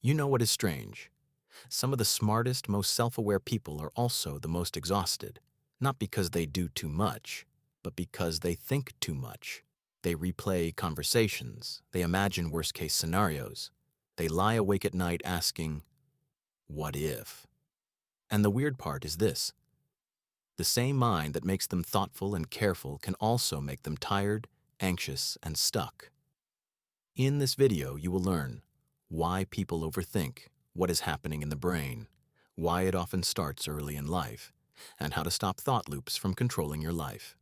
You know what is strange? Some of the smartest, most self-aware people are also the most exhausted, not because they do too much, but because they think too much. They replay conversations, they imagine worst-case scenarios, they lie awake at night asking, what if? And the weird part is this: the same mind that makes them thoughtful and careful can also make them tired, anxious, and stuck. In this video, you will learn why people overthink, what is happening in the brain, why it often starts early in life, and how to stop thought loops from controlling your life.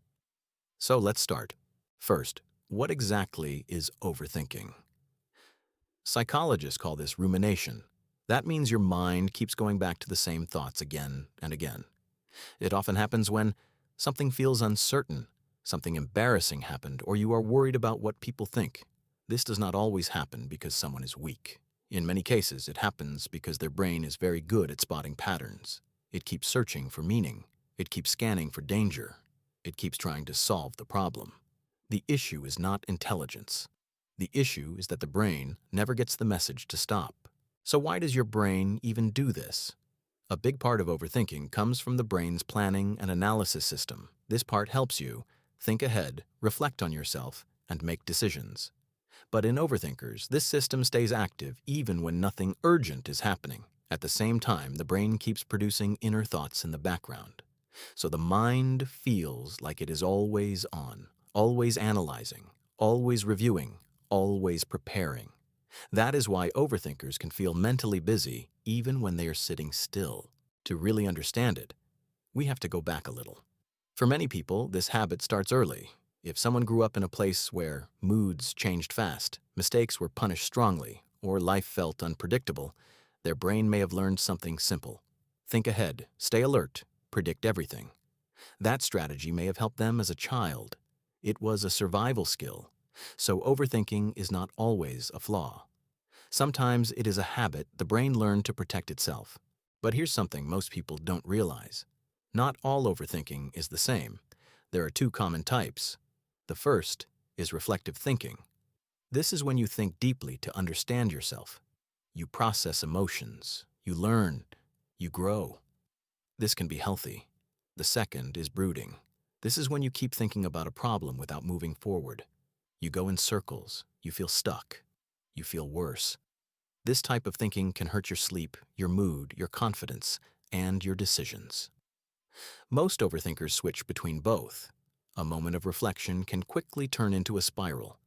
So let's start. First, what exactly is overthinking? Psychologists call this rumination. That means your mind keeps going back to the same thoughts again and again. It often happens when something feels uncertain, something embarrassing happened, or you are worried about what people think. This does not always happen because someone is weak. In many cases, it happens because their brain is very good at spotting patterns. It keeps searching for meaning. It keeps scanning for danger. It keeps trying to solve the problem. The issue is not intelligence. The issue is that the brain never gets the message to stop. So why does your brain even do this? A big part of overthinking comes from the brain's planning and analysis system. This part helps you think ahead, reflect on yourself, and make decisions. But in overthinkers, this system stays active even when nothing urgent is happening. At the same time, the brain keeps producing inner thoughts in the background. So the mind feels like it is always on, always analyzing, always reviewing, always preparing. That is why overthinkers can feel mentally busy even when they are sitting still. To really understand it, we have to go back a little. For many people, this habit starts early. If someone grew up in a place where moods changed fast, mistakes were punished strongly, or life felt unpredictable, their brain may have learned something simple. Think ahead, stay alert, predict everything. That strategy may have helped them as a child. It was a survival skill. So overthinking is not always a flaw. Sometimes it is a habit the brain learned to protect itself. But here's something most people don't realize. Not all overthinking is the same. There are two common types. The first is reflective thinking. This is when you think deeply to understand yourself. You process emotions, you learn, you grow. This can be healthy. The second is brooding. This is when you keep thinking about a problem without moving forward. You go in circles, you feel stuck, you feel worse. This type of thinking can hurt your sleep, your mood, your confidence, and your decisions. Most overthinkers switch between both. A moment of reflection can quickly turn into a spiral,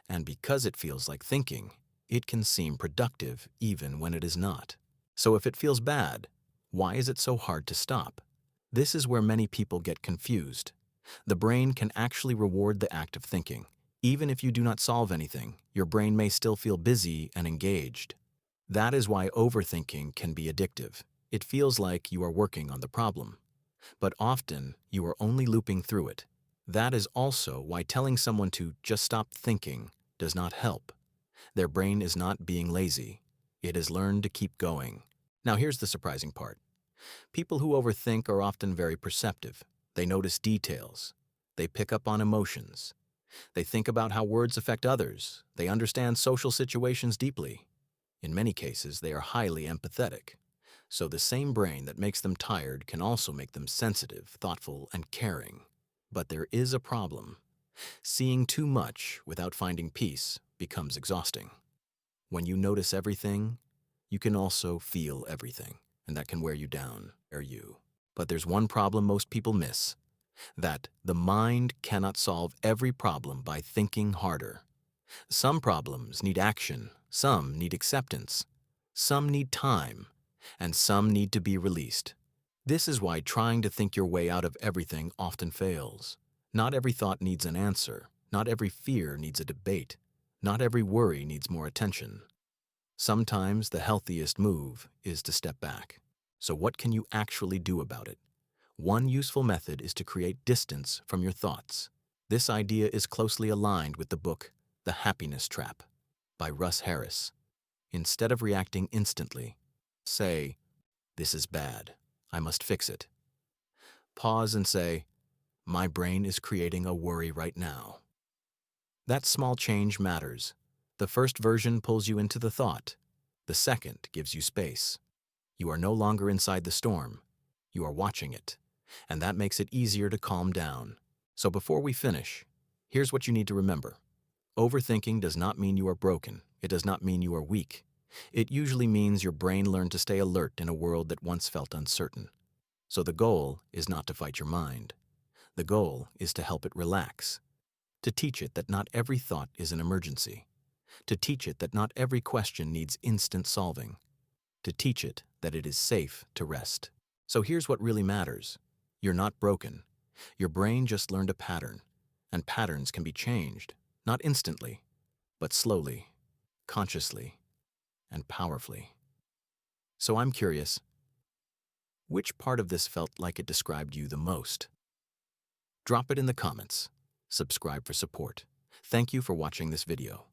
and because it feels like thinking, it can seem productive even when it is not. So if it feels bad, why is it so hard to stop? This is where many people get confused. The brain can actually reward the act of thinking. Even if you do not solve anything, your brain may still feel busy and engaged. That is why overthinking can be addictive. It feels like you are working on the problem, but often you are only looping through it. That is also why telling someone to just stop thinking does not help. Their brain is not being lazy. It has learned to keep going. Now here's the surprising part. People who overthink are often very perceptive. They notice details. They pick up on emotions. They think about how words affect others. They understand social situations deeply. In many cases, they are highly empathetic. So the same brain that makes them tired can also make them sensitive, thoughtful, and caring. But there is a problem. Seeing too much without finding peace becomes exhausting. When you notice everything, you can also feel everything, and that can wear you down, But there's one problem most people miss, that the mind cannot solve every problem by thinking harder. Some problems need action, some need acceptance, some need time, and some need to be released. This is why trying to think your way out of everything often fails. Not every thought needs an answer. Not every fear needs a debate. Not every worry needs more attention. Sometimes the healthiest move is to step back. So what can you actually do about it? One useful method is to create distance from your thoughts. This idea is closely aligned with the book The Happiness Trap by Russ Harris. Instead of reacting instantly, say, "This is bad. I must fix it." Pause and say, "My brain is creating a worry right now." That small change matters. The first version pulls you into the thought. The second gives you space. You are no longer inside the storm. You are watching it. And that makes it easier to calm down. So before we finish, here's what you need to remember. Overthinking does not mean you are broken. It does not mean you are weak. It usually means your brain learned to stay alert in a world that once felt uncertain. So the goal is not to fight your mind. The goal is to help it relax, to teach it that not every thought is an emergency, to teach it that not every question needs instant solving, to teach it that it is safe to rest. So here's what really matters. You're not broken. Your brain just learned a pattern, and patterns can be changed, not instantly, but slowly, consciously, and powerfully. So I'm curious, which part of this felt like it described you the most? Drop it in the comments. Subscribe for support. Thank you for watching this video.